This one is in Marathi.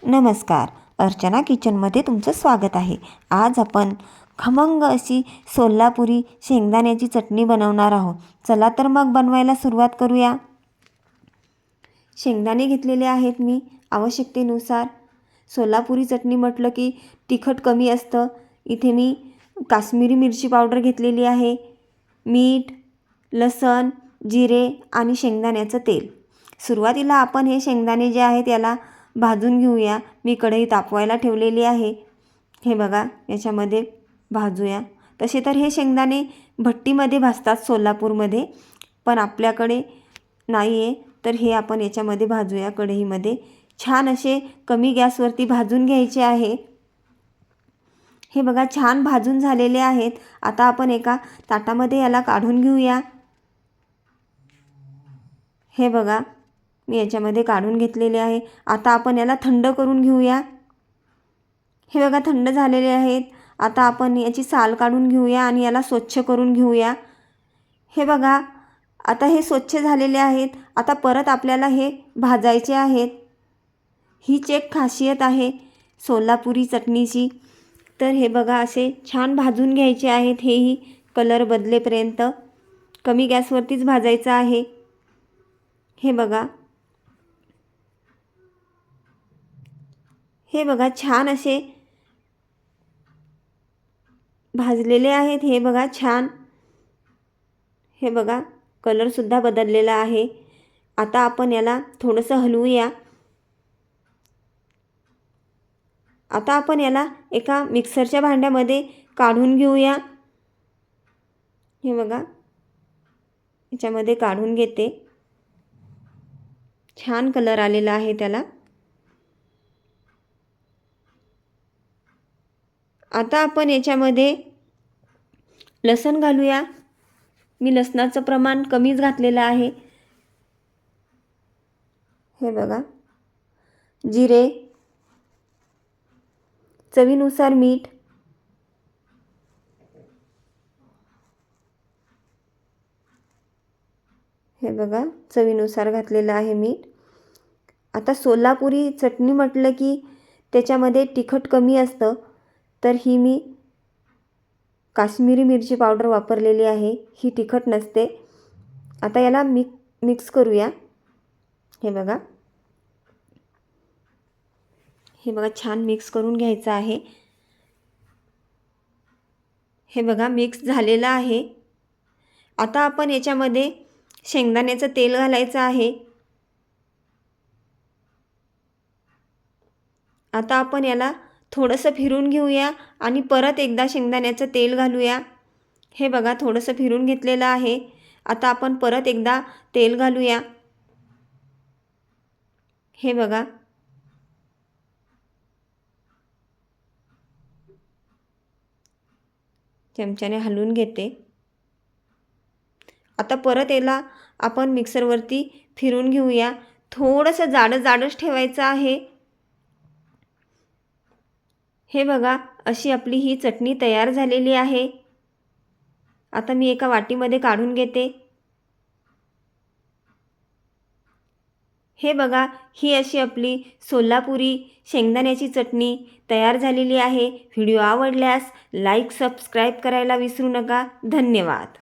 नमस्कार, अर्चना किचनमध्ये तुमचं स्वागत आहे। आज आपण खमंग अशी सोलापुरी शेंगदाण्याची चटणी बनवणार आहोत। चला तर मग बनवायला सुरुवात करूया। शेंगदाणे घेतलेले आहेत मी आवश्यकतेनुसार। सोलापुरी चटणी म्हटलं की तिखट कमी असतं। इथे मी काश्मीरी मिरची पावडर घेतलेली आहे, मीठ, लसण, जिरे आणि शेंगदाण्याचं तेल। सुरुवातीला आपण हे शेंगदाणे जे आहेत याला भाजून घेऊया। मी कढई तापवायला ठेवलेली आहे। हे बघा, याच्यामध्ये भाजूया। तसे तर हे शेंगदाणे भट्टीमध्ये भाजतात सोलापूरमध्ये, पण आपल्याकडे नाही आहे तर हे आपण याच्यामध्ये भाजूया कढईमध्ये। छान असे कमी गॅसवरती भाजून घ्यायचे आहे। हे बघा, छान भाजून झालेले आहेत। आता आपण एका ताटामध्ये याला काढून घेऊया। हे बघा, मी याच्यामध्ये काढून घेतलेले आहे। आता आपण याला थंड करून घेऊया। हे बघा, थंड झालेले आहेत। आता आपण याची साल काढून घेऊया आणि याला स्वच्छ करून घेऊया। हे बघा, आता हे स्वच्छ झालेले आहेत। आता परत आपल्याला हे भाजायचे आहेत। हीच एक खासियत आहे सोलापुरी चटणीची। तर हे बघा, असे छान भाजून घ्यायचे आहेत। हेही कलर बदलेपर्यंत कमी गॅसवरतीच भाजायचं आहे। हे बघा, छान असे भाजलेले आहेत। हे बघा, छान, हे बघा, कलर सुद्धा बदललेला आहे। आता आपण याला थोडंसं हलवूया। आता आपण याला एका मिक्सरच्या भांड्यामध्ये काढून घेऊया। हे बघा, याच्यामध्ये काढून घेते। छान कलर आलेला आहे त्याला। आता आपण याच्यामध्ये लसण घालूया। मी लसणाचं प्रमाण कमीच घातलेलं आहे। हे बघा, जिरे, चवीनुसार मीठ, हे बघा, चवीनुसार घातलेलं आहे मीठ। आता सोलापुरी चटणी म्हटलं की त्याच्यामध्ये तिखट कमी असतं, तर ही मी काश्मीरी मिरची पावडर वापरलेली आहे। ही तिखट नसते। आता याला मिक्स करूया। हे बघा, छान मिक्स करून घ्यायचं आहे। हे बघा, मिक्स झालेलं आहे। आता आपण याच्यामध्ये शेंगदाण्याचं तेल घालायचं आहे। आता आपण याला थोडंसं फिरून घेऊया आणि परत एकदा शेंगदाण्याचं तेल घालूया। हे बघा, थोडंसं फिरून घेतलेलं आहे। आता आपण परत एकदा तेल घालूया। हे बघा, चमच्याने हलवून घेते। आता परत याला आपण मिक्सरवरती फिरून घेऊया। थोडंसं जाडच ठेवायचं आहे। हे बघा, अशी आपली ही चटणी तयार झालेली आहे। आता मी एका वाटीमध्ये काढून घेते। हे बघा, ही अशी आपली सोलापुरी शेंगदाण्याची चटणी तयार झालेली आहे। व्हिडिओ आवडल्यास लाईक, सबस्क्राईब करायला विसरू नका। धन्यवाद।